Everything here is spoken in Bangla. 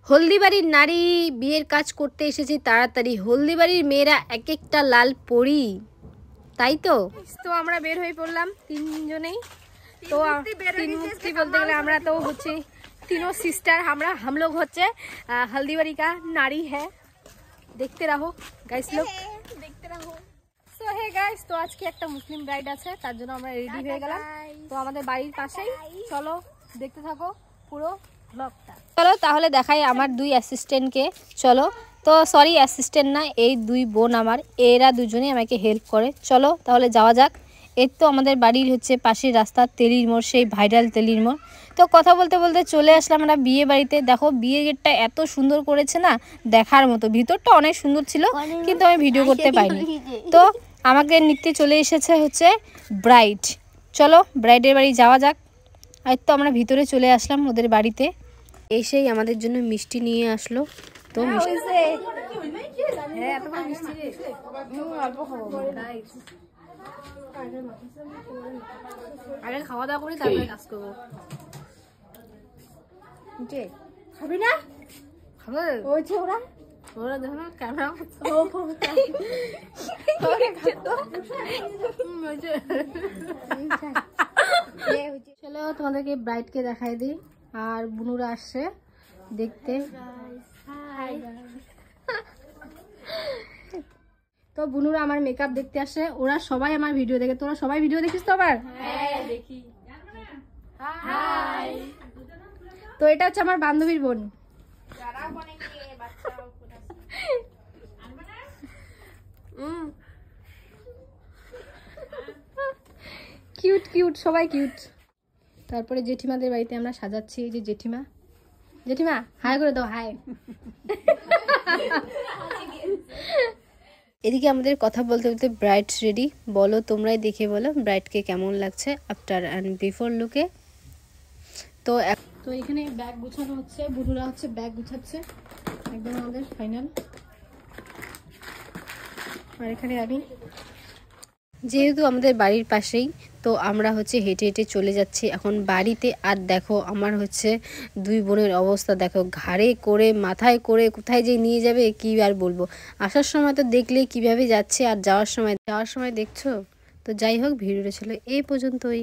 হলদিবাড়ির নারী বিয়ের কাজ করতে এসেছে তাড়াতাড়ি, হলদিবাড়ির মেয়েরা এক একটা লাল পরি, তাই তো। তো আমরা বের হয়ে পড়লাম তিনজনেই। তো তিন মুক্তি বলতে গেলে আমরা তো হচ্ছে तीनों सिस्टर, हम लोग হচ্ছে हल्दीबाड़ी का नारी है। देखते रहो गाइस, लोग देखते रहो। সো হে গাইস, তো আজকে একটা মুসলিম ব্রাইড আছে, তার জন্য আমরা রেডি হয়ে গেলাম। তো আমাদের বাড়ির পাশেই, চলো দেখতে থাকো পুরো ব্লগটা। চলো তাহলে দেখাই আমার দুই অ্যাসিস্ট্যান্টকে। চলো, তো সরি অ্যাসিস্ট্যান্ট না, এই দুই বোন আমার, এরা দুজনেই আমাকে হেল্প করে। চলো তাহলে যাওয়া যাক। এর তো আমাদের বাড়ির হচ্ছে পাশের রাস্তা তেলির মোড়, সেই ভাইরাল তেলির মোড়। তো কথা বলতে বলতে চলে আসলাম আমরা বিয়ে বাড়িতে। দেখো বিয়ের গেটটা এত সুন্দর করেছে না, দেখার মতো। ভিতরটা অনেক সুন্দর ছিল, কিন্তু আমি ভিডিও করতে পারিনি। তো আমাকে নিতে চলে এসেছে হচ্ছে ব্রাইড। চলো ব্রাইডের বাড়ি যাওয়া যাক। আর তো আমরা ভিতরে চলে আসলাম ওদের বাড়িতে। এসেই আমাদের জন্য মিষ্টি নিয়ে আসলো। তো আগে খাওয়া দাওয়া করি, তারপরে কাজ করবো। খাবি না? খাবো ওরা ওরা দেখো না ক্যামেরা। চলো তোমাদেরকে ব্রাইডকে দেখাই দিই। আর বুনুরা আসছে দেখতে। তো বুনুরা আমার মেকআপ দেখতে আসে। ওরা সবাই আমার ভিডিও দেখে। তোরা সবাই ভিডিও দেখিস তো আবার? হ্যাঁ দেখি। হাই। তো এটা হচ্ছে আমার বান্ধবীর বোন। কিউট কিউট, সবাই কিউট। তারপরে জেঠিমাদের বাড়িতে আমরা সাজাচ্ছি। এই যে জেঠিমা, জেঠিমা হাই করে দাও, হাই। এদিকে আমাদের কথা বলতে বলতে ব্রাইড রেডি। বলো তোমরাই দেখে বলো ব্রাইডকে কেমন লাগছে আফটার অ্যান্ড বিফোর লুকে। তো এখানে ব্যাগ গুছানো হচ্ছে, বুনুরা হচ্ছে ব্যাগ গুছাচ্ছে, একদম আমাদের ফাইনাল। আর এখানে আমি, যেহেতু আমাদের বাড়ির পাশেই, তো আমরা হচ্ছে হেঁটে হেঁটে চলে যাচ্ছি এখন বাড়িতে। আর দেখো আমার হচ্ছে দুই বোনের অবস্থা দেখো, ঘাড়ে করে মাথায় করে কোথায় যে নিয়ে যাবে কি আর বলবো। আসার সময় তো দেখলে কিভাবে যাচ্ছে, আর যাওয়ার সময় দেখছো। তো যাই হোক, ভিডিওটা ছিল এই পর্যন্তই।